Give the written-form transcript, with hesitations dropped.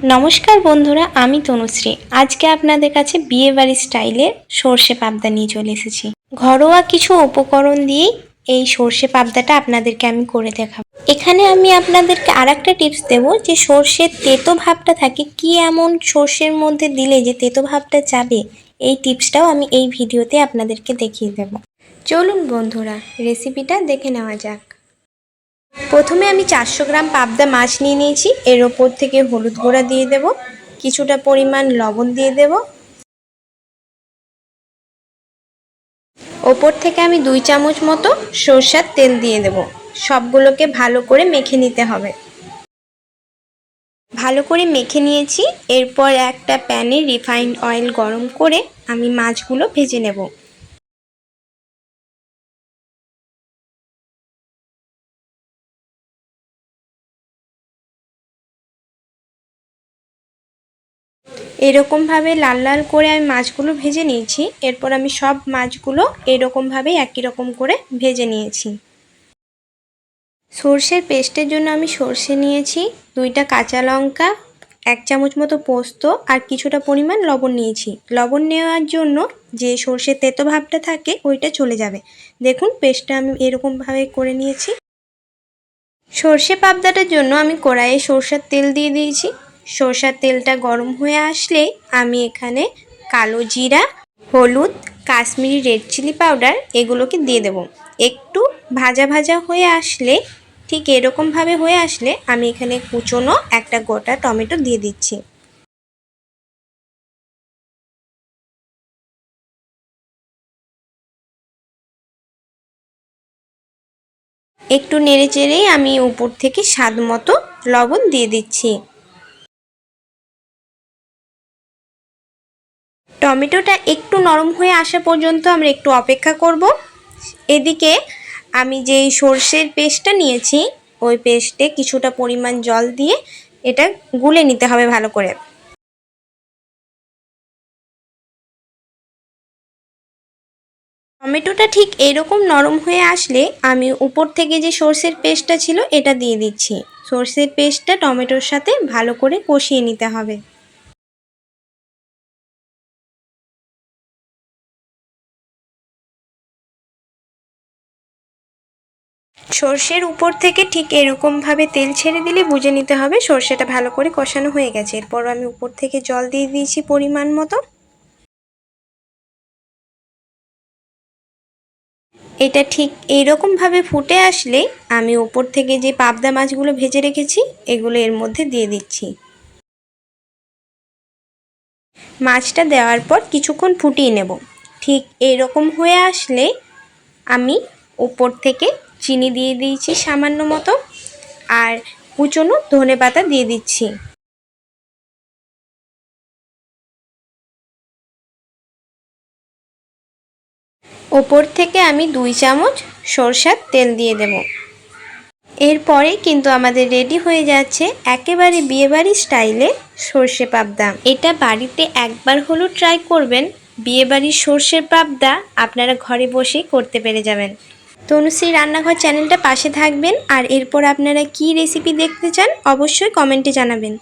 নমস্কার বন্ধুরা, আমি তনুশ্রী। আজকে আপনাদের কাছে বিয়েবাড়ি স্টাইলের সর্ষে পাবদা নিয়ে চলে এসেছি। ঘরোয়া কিছু উপকরণ দিয়েই এই সর্ষে পাবদাটা আপনাদেরকে আমি করে দেখাবো। এখানে আমি আপনাদেরকে আরেকটা টিপস দেব, যে সর্ষের তেতো ভাবটা থাকে, কি এমন সর্ষের মধ্যে দিলে যে তেতো ভাবটা যাবে, এই টিপসটাও আমি এই ভিডিওতে আপনাদেরকে দেখিয়ে দেব। চলুন বন্ধুরা, রেসিপিটা দেখে নেওয়া যাক। প্রথমে আমি 400 গ্রাম পাবদা মাছ নিয়ে নিয়েছি। এর ওপর থেকে হলুদ গুঁড়া দিয়ে দেব, কিছুটা পরিমাণ লবণ দিয়ে দেব, ওপর থেকে আমি 2 চামচ মতো সরষের তেল দিয়ে দেব। সবগুলোকে ভালো করে মেখে নিতে হবে। ভালো করে মেখে নিয়েছি। এরপর একটা প্যানে রিফাইন্ড অয়েল গরম করে আমি মাছগুলো ভেজে নেব। এরকমভাবে লাল লাল করে আমি মাছগুলো ভেজে নিয়েছি। এরপর আমি সব মাছগুলো এরকমভাবে একই রকম করে ভেজে নিয়েছি। সর্ষের পেস্টের জন্য আমি সর্ষে নিয়েছি, 2টা কাঁচা লঙ্কা, 1 চামচ মতো পোস্ত আর কিছুটা পরিমাণ লবণ নিয়েছি। লবণ নেওয়ার জন্য যে সর্ষের তেতো ভাবটা থাকে ওইটা চলে যাবে। দেখুন পেস্টটা আমি এরকমভাবে করে নিয়েছি। সর্ষে পাবদাটার জন্য আমি কড়াইয়ে সরষের তেল দিয়ে দিয়েছি। সরষের তেলটা গরম হয়ে আসলে আমি এখানে কালো জিরা, হলুদ, কাশ্মীরি রেড চিলি পাউডার এগুলোকে দিয়ে দেব। একটু ভাজা ভাজা হয়ে আসলে, ঠিক এরকমভাবে হয়ে আসলে আমি এখানে কুচনো একটা গোটা টমেটো দিয়ে দিচ্ছি। একটু নেড়ে চেড়েই আমি উপর থেকে স্বাদ মতো লবণ দিয়ে দিচ্ছি। টমেটোটা একটু নরম হয়ে আসা পর্যন্ত আমরা একটু অপেক্ষা করব। এদিকে আমি যেই সর্ষের পেস্টটা নিয়েছি ওই পেস্টে কিছুটা পরিমাণ জল দিয়ে এটা গুলে নিতে হবে ভালো করে। টমেটোটা ঠিক এরকম নরম হয়ে আসলে আমি উপর থেকে যে সর্ষের পেস্টটা ছিল এটা দিয়ে দিচ্ছি। সর্ষের পেস্টটা টমেটোর সাথে ভালো করে কষিয়ে নিতে হবে। সর্ষের উপর থেকে ঠিক এরকমভাবে তেল ছেড়ে দিলে বুঝে নিতে হবে সর্ষেটা ভালো করে কষানো হয়ে গেছে। এরপর আমি উপর থেকে জল দিয়ে দিয়েছি পরিমাণ মতো। এটা ঠিক এইরকমভাবে ফুটে আসলে আমি উপর থেকে যে পাবদা মাছগুলো ভেজে রেখেছি এগুলো এর মধ্যে দিয়ে দিচ্ছি। মাছটা দেওয়ার পর কিছুক্ষণ ফুটিয়ে নেব। ঠিক এরকম হয়ে আসলে আমি উপর থেকে চিনি দিয়ে দিয়েছি সামান্য মতো, আর কুচনো ধনেপাতা দিয়ে দিচ্ছি। ওপর থেকে আমি 2 চামচ সরষের তেল দিয়ে দেব। এরপরে কিন্তু আমাদের রেডি হয়ে যাচ্ছে একেবারে বিয়েবাড়ি স্টাইলে সর্ষে পাবদা। এটা বাড়িতে একবার হলেও ট্রাই করবেন। বিয়েবাড়ির সর্ষে পাবদা আপনারা ঘরে বসেই করতে পেরে যাবেন। তনুশ্রী রান্নাঘর চ্যানেলটা পাশে থাকবেন, আর এরপর আপনারা কি রেসিপি দেখতে চান অবশ্যই কমেন্টে জানাবেন।